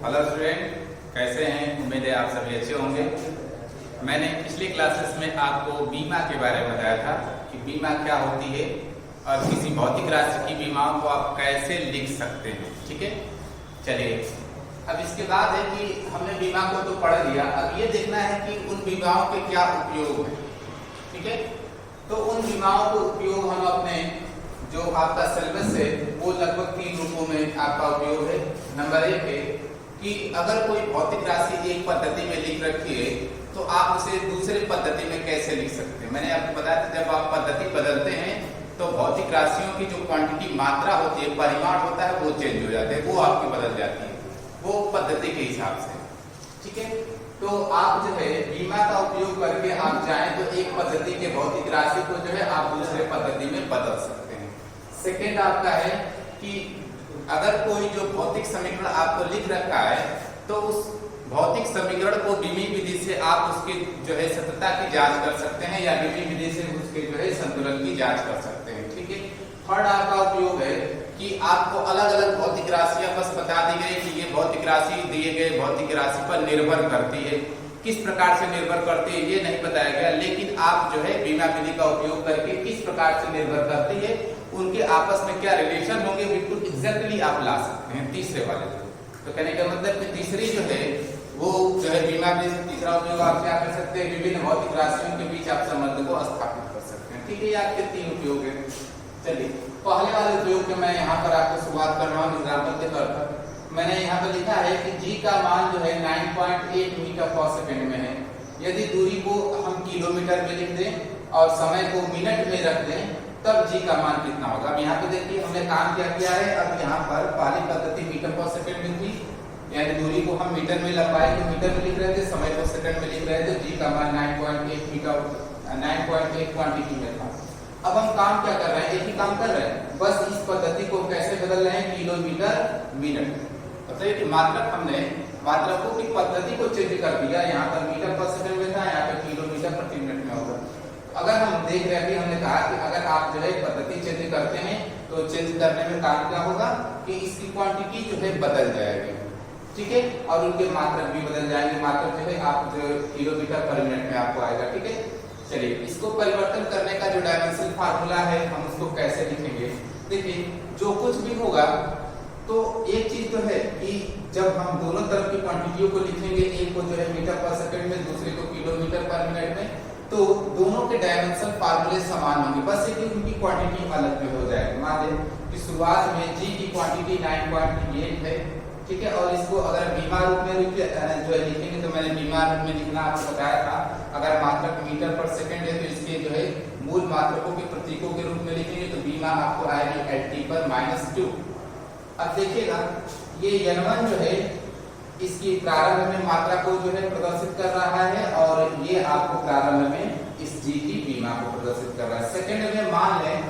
Hello student, कैसे हैं? उम्मीद है आप सभी अच्छे होंगे। मैंने पिछली क्लासेस में आपको बीमा के बारे में बताया था कि बीमा क्या होती है और किसी भौतिक राशि की बीमाओं को आप कैसे लिख सकते हैं। ठीक है, चलिए अब इसके बाद है कि हमने बीमा को तो पढ़ लिया, अब ये देखना है कि उन बीमाओं के क्या उपयोग है। ठीक है, तो उन बीमाओं को उपयोग हम अपने जो आपका सिलेबस है वो लगभग 3 रूपों में आपका उपयोग है। नंबर 1 है कि अगर कोई भौतिक राशि एक पद्धति में लिख रखी है तो आप उसे दूसरे पद्धति में कैसे लिख सकते हैं। मैंने आपको बताया था जब आप पद्धति बदलते हैं तो भौतिक राशियों की जो क्वांटिटी मात्रा होती है, परिमाण होता है, वो चेंज हो जाते हैं, वो आपकी बदल जाती है वो पद्धति के हिसाब से। ठीक है, तो आप जो है बीमा का उपयोग करके आप चाहें तो एक पद्धति के भौतिक राशि को जो है आप दूसरे पद्धति में बदल सकते हैं। सेकेंड आपका है कि अगर कोई जो भौतिक समीकरण आपको लिख रखा है तो उस भौतिक समीकरण को बीमी विधि से आप उसकी जो है सत्यता की जांच कर सकते हैं या बीमी विधि से उसके जो है संतुलन की जांच कर सकते हैं। ठीक है, थर्ड आपका उपयोग है कि आपको अलग अलग भौतिक राशियां बस बता दी गई कि ये भौतिक राशि दिए गए भौतिक राशि पर निर्भर करती है, किस प्रकार से निर्भर करती है ये नहीं बताया गया, लेकिन आप जो है बीमा विधि का उपयोग करके किस प्रकार से निर्भर करती है, उनके आपस में क्या रिलेशन होंगे, बिल्कुल एग्जैक्टली आप ला सकते हैं तीसरे वाले। तो कहने का मतलब कि तीसरी जो है वो जो है बीमा विधि से तीसरा उपयोग आप क्या कर सकते हैं, विभिन्न भौतिक राशियों के बीच आप संबंध को स्थापित कर सकते हैं। ठीक है, ये आपके 3 उपयोग है। चलिए पहले वाले उपयोग के मैं यहाँ पर आपको शुरुआत कर रहा हूँ एग्जाम्पल के तौर पर। मैंने यहाँ पर लिखा है कि जी का मान जो है 9.8 मीटर पर सेकेंड में है। यदि दूरी को हम किलोमीटर में लिख दें और समय को मिनट में रख दें तब जी का मान कितना होगा। अब यहाँ पे देखिए हमने काम क्या किया है, अब यहाँ पर पहली पद्धति मीटर पर सेकेंड में थी, यानी दूरी को हम मीटर में लंबाई को मीटर में लिख रहे थे, समय को सेकंड में लिख रहे थे, जी का मान 9.8 मीटर 9.8 क्वांटिटी में था। अब हम काम क्या कर रहे हैं, एक ही काम कर रहे हैं, बस इस पद्धति को कैसे बदल रहे हैं, किलोमीटर मिनट। बताइए कि मात्रक हमने मात्रकों की पद्धति को चेंज कर दिया, यहाँ पर मीटर पर सेकंड में था, यहाँ पर किलोमीटर प्रति मिनट में होगा। अगर हम देख रहे हैं, हमने कहा कि अगर आप जो है पद्धति चेंज करते हैं तो चेंज करने में काम क्या होगा कि इसकी क्वांटिटी जो है बदल जाएगी। ठीक है, और उनके मात्रक भी बदल जाएंगे, मात्रक जो है आप जो किलोमीटर पर मिनट में आपको आएगा। ठीक है, चलिए इसको परिवर्तन करने का जो डायमेंशन फार्मूला है हम उसको कैसे लिखेंगे। देखिए जो कुछ भी होगा तो एक चीज तो है कि जब हम दोनों तरफ की क्वांटिटियों को लिखेंगे, एक को जो है मीटर पर सेकंड में, दूसरे को किलोमीटर पर मिनट में, तो दोनों के डायमेंशन फार्मूले समान होंगे, बस ये कि उनकी क्वांटिटी अलग में हो जाएगी। मान लें कि शुरुआत में जी की क्वांटिटी 9.8 है। ठीक है, और इसको अगर बीमा रूप में जो है लिखेंगे तो मैंने बीमा रूप में लिखना आपको बताया था। अगर मात्रक मीटर पर सेकंड है तो इसके जो है मूल मात्रकों के प्रतीकों के रूप में लिखेंगे तो बीमा आपको आएगी LT पर -2। अब देखिएगा ये N1 जो है इसकी प्रारंभ में मात्रा को जो है प्रदर्शित कर रहा है और ये आपको प्रारंभ में इस जी की बीमा को प्रदर्शित कर रहा है। सेकंड में मान लें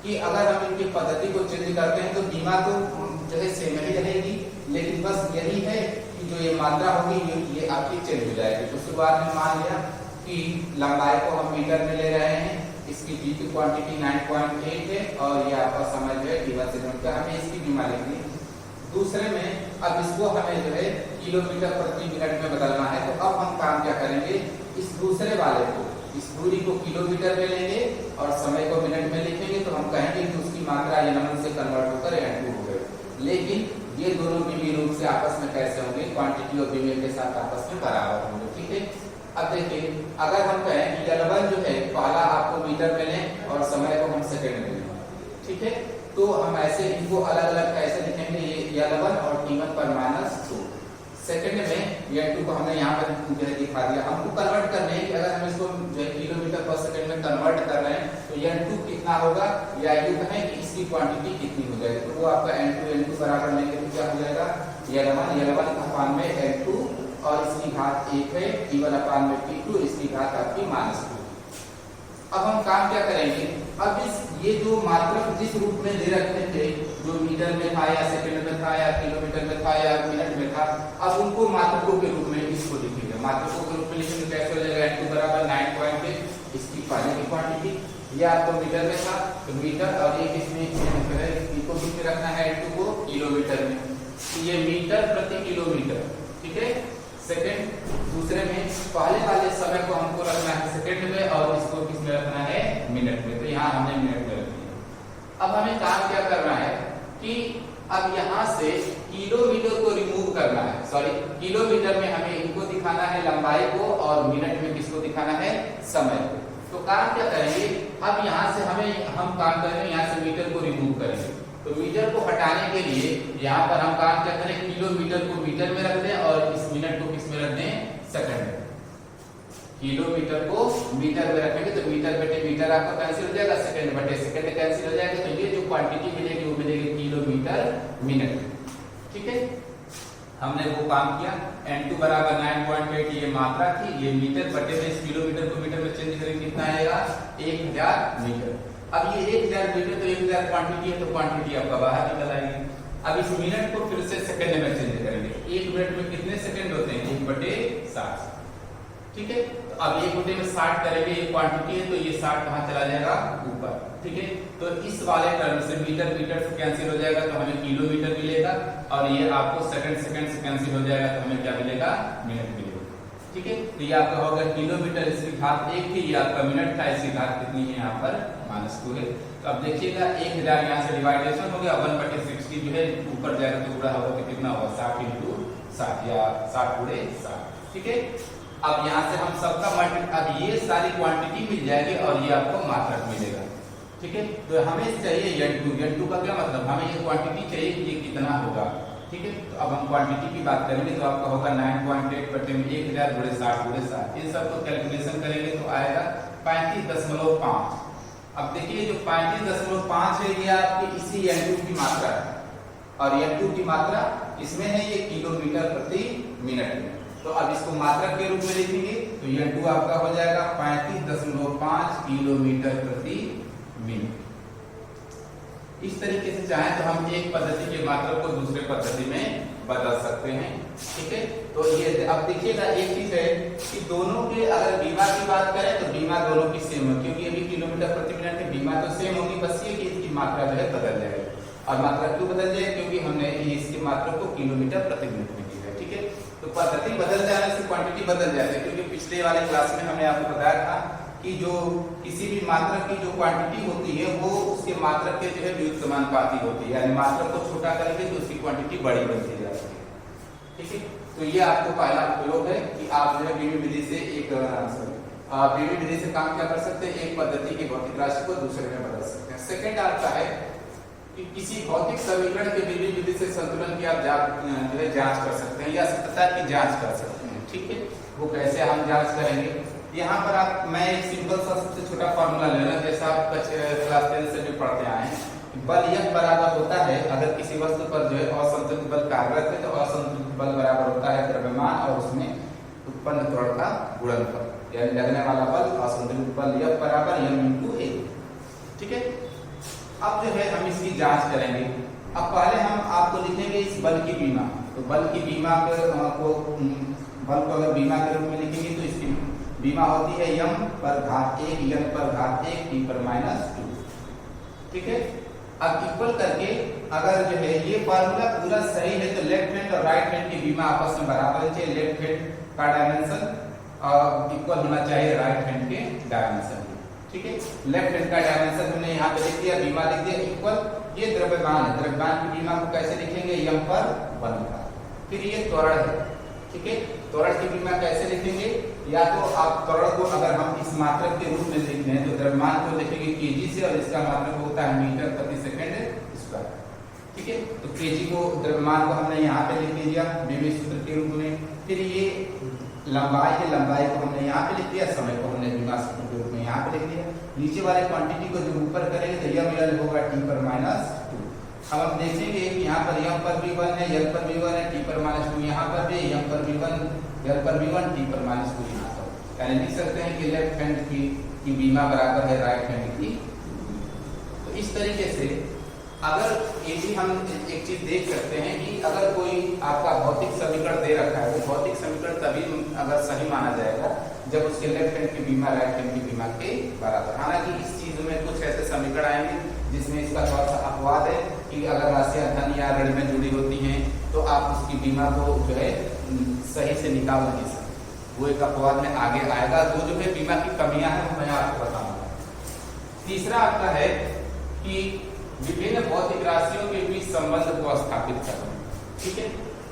कि अगर हम इनकी पद्धति को चेंज करते हैं तो बीमा तो जो है सेम ही रहेगी, लेकिन बस यही है कि जो ये मात्रा होगी ये आपकी चेंज हो जाएगी। तो शुरुआत में मान लिया कि लंबाई को हम मीटर में ले रहे हैं, इसकी जी की क्वांटिटी 9.8 है और ये आपका समय जो है t1 सेकंड का, हमें इसकी बीमा लिखनी है। दूसरे में अब इसको हमें जो है किलोमीटर प्रति मिनट में बदलना है, तो अब हम काम क्या करेंगे, इस दूसरे वाले को, इस दूरी को किलोमीटर में लेंगे और समय को मिनट में लिखेंगे तो हम कहेंगे कि उसकी मात्रा N1 से कन्वर्ट होकर N2 हो गई। लेकिन ये दोनों बीमी रूप से आपस में कैसे होंगे, क्वांटिटी और बीमी के साथ आपस में बराबर होंगे। ठीक है, अब देखिए अगर हम कहें कि L1 जो है पहला आपको मीटर में लें और समय को हम सेकंड में लें, ठीक है, तो हम ऐसे इनको अलग अलग कैसे लिखेंगे, ये L1 और T1 पर -2। सेकंड में N2 को हमने यहाँ पर जो है दिखा दिया। हमको कन्वर्ट करने है कि अगर हम इसको जो है किलोमीटर पर सेकंड में कन्वर्ट कर रहे हैं तो N2 कितना होगा, या यूं कहें कि इसकी क्वांटिटी कितनी हो जाएगी, तो वो आपका N2 बराबर लेंगे तो क्या हो जाएगा, L1 अपान में N2 और इसकी घात 1 है, T1 अपान में T2, इसकी घात आपकी -2। अब हम काम क्या करेंगे, अब ये जो मात्रक जिस रूप में दे रखे थे, जो मीटर में था या सेकंड में था या किलोमीटर में था या मिनट में था, अब उनको मात्रकों के रूप में इसको लिखेंगे। मात्रकों के रूप में लिखेंगे कैसे हो जाएगा, N2 बराबर 9.8 इसकी पहले की क्वांटिटी, ये आपको मीटर में था तो मीटर, और एक इसमें इसको बीच में रखना है N2 को किलोमीटर में। ये मीटर प्रति किलोमीटर, ठीक है, सेकंड। दूसरे में पहले वाले समय को हमको रखना है सेकंड में और इसको किस में रखना है, मिनट में। तो यहाँ हमने मिनट में रख दिया। अब हमें काम क्या करना है कि अब यहाँ से किलोमीटर को रिमूव करना है, सॉरी किलोमीटर में हमें इनको दिखाना है लंबाई को और मिनट में किसको दिखाना है, समय को। तो काम क्या करेंगे, अब यहाँ से हम काम करेंगे, यहाँ से मीटर को रिमूव करेंगे। तो मीटर को हटाने के लिए यहाँ पर हम काम क्या करें, किलोमीटर को मीटर में रख दें और इस मिनट को किस में रख दें, सेकंड में। किलोमीटर को मीटर में रखेंगे तो मीटर बटे मीटर आपका कैंसिल हो जाएगा, सेकंड बटे सेकंड कैंसिल हो जाएगा। तो ये जो क्वांटिटी मिलेगी वो मिलेगी किलोमीटर मिनट, ठीक है। हमने वो काम किया। N2 बराबर 9.8 ये मात्रा थी, ये मीटर बटे में इस किलोमीटर को मीटर में चेंज करेंगे कितना आएगा, 1000 मीटर। अब ये 1000 मीटर तो 1000 क्वांटिटी है तो क्वांटिटी आपका बाहर निकल आएगी। अब इस मिनट को फिर से सेकंड में चेंज करेंगे। 1 मिनट में कितने सेकंड होते हैं, 1/60, ठीक है। तो अब 1/60 करेंगे, ये क्वांटिटी है तो ये 60 कहाँ चला जाएगा, ऊपर, ठीक है। तो इस वाले टर्म से मीटर मीटर से कैंसिल हो जाएगा तो हमें किलोमीटर मिलेगा और ये आपको सेकंड सेकंड से कैंसिल हो जाएगा तो हमें क्या मिलेगा, मिनट मिलेगा, ठीक है। तो ये आपका होगा किलोमीटर, इसकी घात 1 थी, ये आपका मिनट था, इसकी घात कितनी है यहाँ पर -2 है। तो अब देखिएगा 1000 यहाँ से डिवाइडेशन हो गया, 1/60 जो है ऊपर जाएगा तो पूरा होगा तो कितना होगा, 60 × 60 या 60 × 60, ठीक है। अब यहाँ से हम सबका मल्टीप्लाई, अब ये सारी क्वांटिटी मिल जाएगी और ये आपको मात्रक मिलेगा, ठीक है। तो हमें चाहिए N2 का क्या मतलब, हमें ये क्वांटिटी चाहिए कि ये कितना होगा, ठीक है। तो अब हम क्वांटिटी की बात करेंगे तो आपका होगा 9.8 बटे 1000 × 60 × 60। इन सबको कैलकुलेशन करेंगे तो आएगा 35.5। अब देखिए जो 35.5 है ये आपकी इसी N2 की मात्रा है और N2 की मात्रा इसमें है ये किलोमीटर प्रति मिनट में। तो अब इसको मात्रक के रूप में लिखेंगे तो N2 आपका हो जाएगा 35.5 किलोमीटर प्रति मिनट। इस तरीके से चाहे तो हम एक पद्धति के मात्रक को दूसरे पद्धति में बदल सकते हैं, ठीक है। तो ये अब देखिएगा एक चीज है कि दोनों के अगर बीमा की बात करें तो बीमा दोनों की सेम है, क्योंकि अभी किलोमीटर प्रति मिनट की बीमा तो सेम होगी, बस ये कि इसकी मात्रा जो है बदल जाएगी। और मात्रा क्यों बदल जाए, क्योंकि हमने इसकी मात्रा को किलोमीटर प्रति मिनट में किया है, ठीक है। तो पद्धति बदल जाने से क्वांटिटी बदल जाती है, क्योंकि पिछले वाले क्लास में हमने आपको बताया था कि जो किसी भी मात्रक की जो क्वांटिटी होती है वो उसके मात्रक के जो है वियुक्त समानुपाती होती है, यानी मात्रक को छोटा करेंगे तो उसकी क्वांटिटी बड़ी बनती जाती है, ठीक है। तो ये आपको पहला प्रयोग है कि आप जो है बीमी विधि से बीमी विधि से काम क्या कर सकते हैं, एक पद्धति की भौतिक राशि को दूसरे में बदल सकते हैं। सेकंड आपका है कि किसी भौतिक समीकरण के बीमी विधि से संतुलन की आप जो है जांच कर सकते हैं या सत्यता की जांच कर सकते हैं, ठीक है। वो कैसे हम जांच करेंगे, यहाँ पर आप मैं एक सिंपल सा सबसे छोटा फॉर्मूला ले रहा हूं, जैसा आप क्लास 10 से भी पढ़ते आए हैं। बल F बराबर होता है, अगर किसी वस्तु पर जो है असंतुलित बल कार्यरत है तो असंतुलित बल बराबर होता है द्रव्यमान और उसमें उत्पन्न त्वरण का गुणनफल, यानी लगने वाला बल असंतुलित बल F बराबर m × a, ठीक है। अब जो है हम इसकी जांच करेंगे। अब पहले हम आपको लिखेंगे इस बल की बीमा, तो बल की बीमा को बल को अगर बीमा के रूप में लिखेंगे तो इसकी बीमा होती है m पर घात 1 n पर घात 1 t पर -2, ठीक है। अब इक्वल करके अगर जो है ये फार्मूला पूरा सही है तो लेफ्ट हैंड और राइट हैंड की बीमा आपस में बराबर होनी चाहिए। लेफ्ट हैंड का डायमेंशन इक्वल होना चाहिए राइट हैंड के डायमेंशन, ठीक है। लेफ्ट हैंड का डायमेंशन हमने यहाँ पे लिख दिया, बीमा लिख दिया इक्वल। ये द्रव्यमान है, द्रव्यमान की बीमा को कैसे लिखेंगे, m पर 1 का। फिर ये त्वरण है, ठीक है। त्वरण की बीमा कैसे लिखेंगे, या तो आप त्वरण को अगर हम इस मात्रक के रूप में लिखते हैं तो द्रव्यमान को लिखेंगे kg से और इसका मात्रक होता है मीटर प्रति सेकंड स्क्वायर, ठीक है। तो kg को द्रव्यमान को हमने यहाँ पे लिख दिया बीमी सूत्र के रूप में। फिर ये लंबाई को हमने यहाँ पे लिख दिया, समय को हमने बीमा सूत्र के रूप में यहाँ पे लिख दिया। नीचे वाले क्वांटिटी को जब ऊपर करेंगे तो यह मिलन होगा t पर -2। अब हम देखेंगे कि यहाँ पर m पर भी 1 है, l पर भी 1 है, t पर -2 यहाँ पर भी, m पर भी 1, l पर भी 1, t पर -2 यहाँ पर। यानी लिख सकते हैं कि लेफ्ट हैंड की बीमा बराबर है राइट हैंड की। तो इस तरीके से अगर ये भी हम एक चीज देख सकते हैं कि अगर कोई आपका भौतिक समीकरण दे रखा है तो भौतिक समीकरण तभी अगर सही माना जाएगा जब उसके लेफ्ट हैंड की बीमा राइट हैंड की बीमा के बराबर। हालांकि इस चीज में कुछ ऐसे समीकरण आएंगे जिसमें इसका थोड़ा सा अपवाद है कि अगर राशियां धन या ऋण में जुड़ी होती हैं तो आप उसकी बीमा को जो है सही से निकाल नहीं सकते। वो एक अपवाद में आगे आएगा। वो जो है बीमा की कमियां हैं वो मैं आपको बताऊंगा। तीसरा आपका है कि विभिन्न भौतिक राशियों के बीच संबंध को स्थापित करना। ठीक है,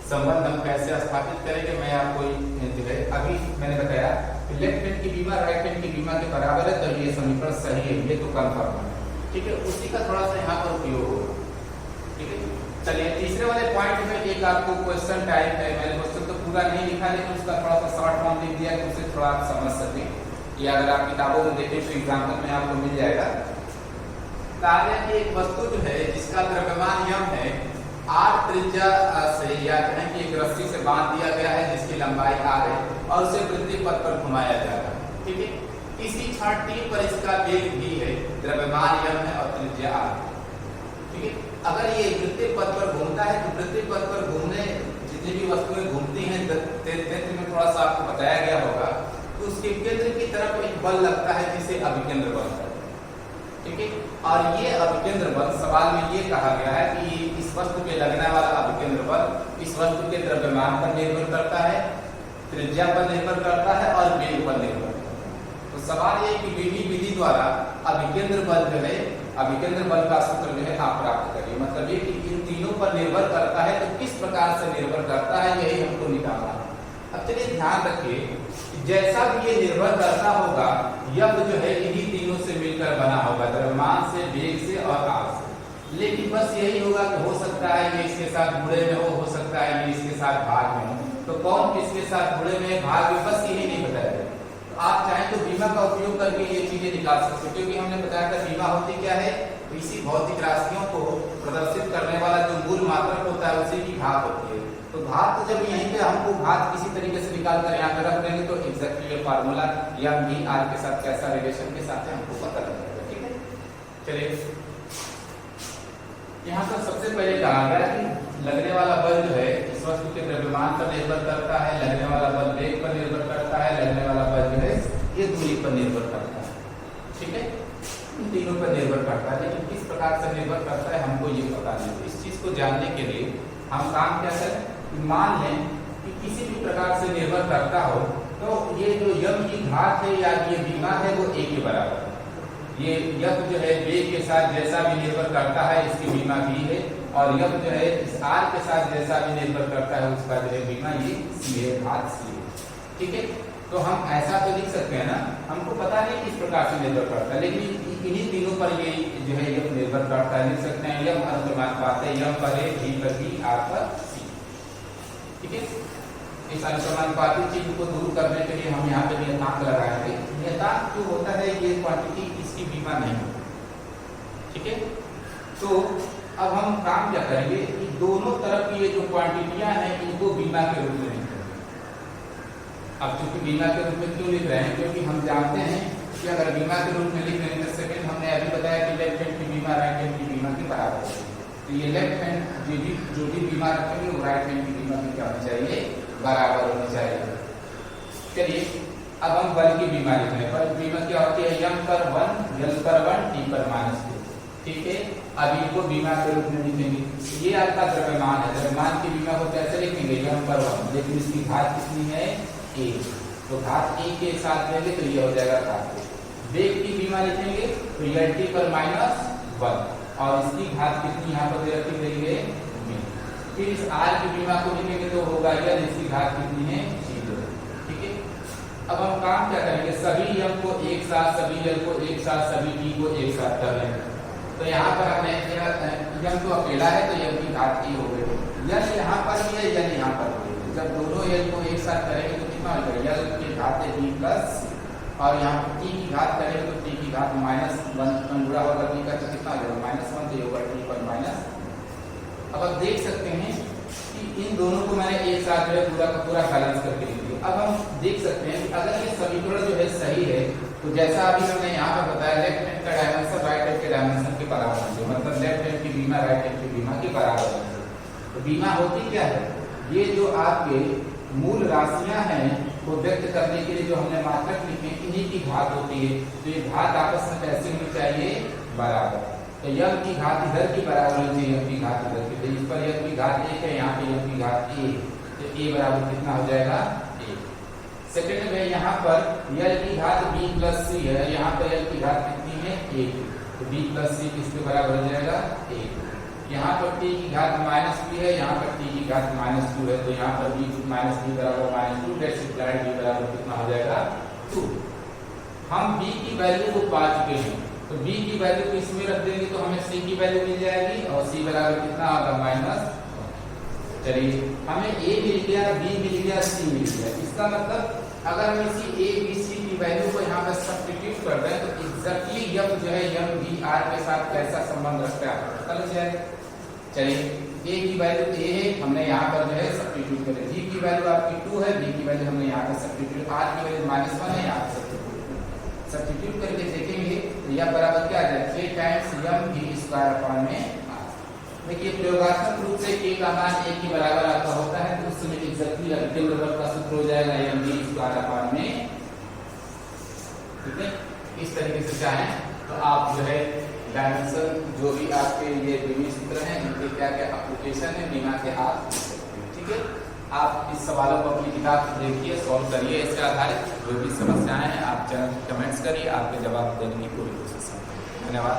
संबंध हम कैसे स्थापित करेंगे मैं आपको जो है अभी मैंने बताया कि लेफ्ट हैंड की बीमा राइट हैंड की बीमा के बराबर है, तो ये समीकरण सही है, ये तो कंफर्म है। ठीक है, उसी का थोड़ा सा यहाँ पर उपयोग होगा। ठीक है, चलिए तीसरे वाले पॉइंट में एक आपको क्वेश्चन टाइप है, मैंने क्वेश्चन तो पूरा नहीं लिखा लेकिन उसका थोड़ा सा शॉर्ट फॉर्म लिख दिया कि उसे थोड़ा आप समझ सकें, या अगर आप किताबों में देखें तो एग्जाम्पल में आपको मिल जाएगा। कहा गया कि एक वस्तु जो है जिसका द्रव्यमान यम है, r त्रिज्या से या कहें कि एक रस्सी से बांध दिया गया है जिसकी लंबाई r है और उसे वृत्तीय पथ पर घुमाया जा रहा है। ठीक है, इसी क्षण t पर इसका वेग v है, द्रव्यमान यम है और त्रिज्या r। ठीक है, अगर ये वृत्तीय पथ पर घूमता है तो वृत्तीय पथ पर घूमने जितनी भी वस्तुएं घूमती हैं, तंत्र में थोड़ा सा आपको बताया गया होगा, तो उसके केंद्र की तरफ एक बल लगता है जिसे अभिकेंद्र बल कहते हैं। ठीक है, और ये अभिकेंद्र बल, सवाल में ये कहा गया है कि इस वस्तु पे लगने वाला अभिकेंद्र बल इस वस्तु के द्रव्यमान पर निर्भर करता है, त्रिज्या पर निर्भर करता है और वेग पर निर्भर करता है। तो सवाल ये कि विधि विधि द्वारा अभिकेंद्र बल जो है, अभिकेंद्र बल का सूत्र जो है आप प्राप्त करिए। मतलब ये कि इन तीनों पर निर्भर करता है, तो किस प्रकार से निर्भर करता है यही हमको निकालना है। अब चलिए ध्यान रखिए, जैसा भी ये निर्भर करता होगा, यह जो है इन्हीं तीनों से मिलकर बना होगा, द्रव्यमान से, वेग से और आग से। लेकिन बस यही होगा कि हो सकता है ये इसके साथ जुड़े में हो सकता है ये इसके साथ भाग में हो। तो कौन किसके साथ जुड़े में, भाग में, बस यही नहीं बताया गया। आप चाहें तो बीमा का उपयोग करके ये चीजें निकाल सकते हैं, क्योंकि हमने बताया था बीमा होती क्या है, तो इसी भौतिक राशियों को प्रदर्शित करने वाला जो मूल मात्रक होता है उसी की घात होती है। तो घात तो जब यहीं पे हमको घात किसी तरीके से निकाल कर यहाँ पे रख देंगे तो एग्जैक्टली ये फार्मूला या भी आर के साथ कैसा रिलेशन के साथ है हमको पता लग जाएगा। ठीक है, चलिए यहाँ पर सबसे पहले कहा गया कि लगने वाला बल जो है इस वस्तु के द्रव्यमान पर निर्भर करता है, लगने वाला बल वेग पर निर्भर करता है, लगने वाला बल जो है ये दूरी पर निर्भर करता है। ठीक है, इन तीनों पर निर्भर करता है, लेकिन किस प्रकार से निर्भर करता है हमको ये पता नहीं। इस चीज को जानने के लिए हम काम क्या करें, मान लें कि किसी भी प्रकार से निर्भर करता हो, तो ये जो यम की घात है या ये बीमा है वो एक के बराबर है। ये यम जो है वेग के साथ जैसा भी निर्भर करता है इसकी बीमा भी है, और यम जो है इस आर के साथ जैसा भी निर्भर करता है उसका जो है बीमा ये सी है, घात सी है। ठीक है, तो हम ऐसा तो लिख सकते हैं ना, हमको पता नहीं किस प्रकार से निर्भर करता है, लेकिन इन्हीं तीनों पर ये जो है यम निर्भर करता है। लिख सकते हैं यम अनुक्रमानुपात है, यम पर है, भी पर भी, आर पर सी। ठीक है, इस अनुक्रमानुपाती चीज को दूर करने के लिए हम यहाँ पे नियतांक लगाएंगे। नियतांक जो होता है ये क्वांटिटी, इसकी बीमा नहीं होती। ठीक है, तो अब हम काम क्या करेंगे कि दोनों तरफ की ये जो क्वांटिटियां हैं इनको बीमा के रूप में लिखेंगे। अब चूंकि बीमा के रूप में क्यों लिख रहे हैं, क्योंकि हम जानते हैं कि अगर बीमा के रूप में लिख रहे हैं, सेकंड हमने अभी बताया कि लेफ्ट हैंड की बीमा राइट हैंड की बीमा के बराबर है। तो ये लेफ्ट हैंड जो भी बीमा रखेंगे वो राइट हैंड की बीमा की क्या होनी चाहिए, बराबर होनी चाहिए। चलिए अब हम बल की बीमा लिख रहे हैं। बल बीमा क्या होती है, यम पर 1, यल पर 1, टी पर -2। ठीक है, अब इनको बीमा के रूप में लिखेंगे। ये आपका द्रव्यमान है, द्रव्यमान की बीमा को कैसे लिखेंगे, यम पर 1, लेकिन इसकी घात कितनी है, 1, तो घात 1 के साथ लेंगे तो ये हो जाएगा घात 1। वेग की बीमा लिखेंगे तो यल टी पर -1 और इसकी घात कितनी यहाँ पर रखी गई है, फिर इस आर की बीमा को लिखेंगे तो होगा यल, इसकी घात कितनी है, 0। ठीक है, अब हम काम क्या करेंगे, सभी यम को एक साथ, सभी यल को एक साथ, सभी टी को एक साथ कर लेंगे। तो यहाँ पर हमने यम तो अकेला है तो यम की घात की हो गई, यल यहाँ पर भी है, यल यहाँ पर भी है। जब दोनों यल को एक साथ करेंगे तो कितना होगा, यल की घात है टी प्लस, और यहाँ पर टी की घात करेंगे तो टी की घात -1 जुड़ा होगा, टी का तो कितना होगा, -1, तो ये होगा टी पर माइनस। अब आप देख सकते हैं कि इन दोनों को मैंने एक साथ जो है पूरा का पूरा बैलेंस करके लिख दिया। अब हम देख सकते हैं कि अगर ये समीकरण जो है सही है, तो जैसा अभी हमने यहाँ पर बताया लेफ्ट हैंड का डायमेंशन राइट हैंड के डायमेंशन के बराबर है, मतलब लेफ्ट हैंड की बीमा राइट हैंड की बीमा के बराबर है। तो बीमा होती क्या है, ये जो आपके मूल राशियां हैं को व्यक्त करने के लिए जो हमने मात्रक लिखे इन्हीं की घात होती है। तो ये घात आपस में कैसे होनी चाहिए, बराबर। तो यम की घात इधर की बराबर होनी चाहिए यम की घात इधर की, तो इस पर यम की घात 1 है, यहाँ पे यम की घात 1, तो a बराबर कितना हो जाएगा 1। सेकंड में यहाँ पर यल की घात b प्लस c है, यहाँ पर यल की घात कितनी है 1, तो b प्लस c किसके बराबर हो जाएगा 1। यहाँ पर t की घात -b है, यहाँ पर t की घात -2 है, तो यहाँ पर b -b बराबर -2, दैट्स इम्प्लाइड b बराबर कितना हो जाएगा 2। हम b की वैल्यू को पा चुके हैं, तो b की वैल्यू को इसमें रख देंगे तो हमें c की वैल्यू मिल जाएगी और c बराबर कितना होगा -। चलिए हमें a मिल गया, b मिल गया, c मिल गया। इसका मतलब अगर हम इसी a b c की वैल्यू को यहाँ पर सब्स्टिट्यूट कर दें तो एग्जैक्टली यम जो है यम v r के साथ कैसा संबंध रखता है पता लग जाएगा। चलिए a की वैल्यू a है, हमने यहाँ पर जो है सब्स्टिट्यूट करें, g की वैल्यू आपकी 2 है, b की वैल्यू हमने यहाँ पर सब्स्टिट्यूट, r की वैल्यू -1 है, यहाँ पर सब्स्टिट्यूट करके देखेंगे तो यह बराबर क्या आ जाएगा 3 टाइम्स यम v स्क्वायर अपॉन में r। देखिए प्रयोगात्मक रूप से k का मान 1 के बराबर आपका होता है, तो उस समय एग्जैक्टली अल्टीमेट का सूत्र हो जाएगा यम v स्क्वायर अपॉन में। ठीक है, इस तरीके से चाहें तो आप जो है डायमेंशन जो भी आपके ये बीमी सूत्र हैं इनके क्या क्या एप्लीकेशन है बीमा के आप लिख सकते हैं। ठीक है, आप इस सवालों को अपनी किताब से देखिए, सॉल्व करिए, इसके आधारित जो भी समस्याएं हैं आप चैनल कमेंट्स करिए, आपके जवाब देने की पूरी कोशिश करें। धन्यवाद।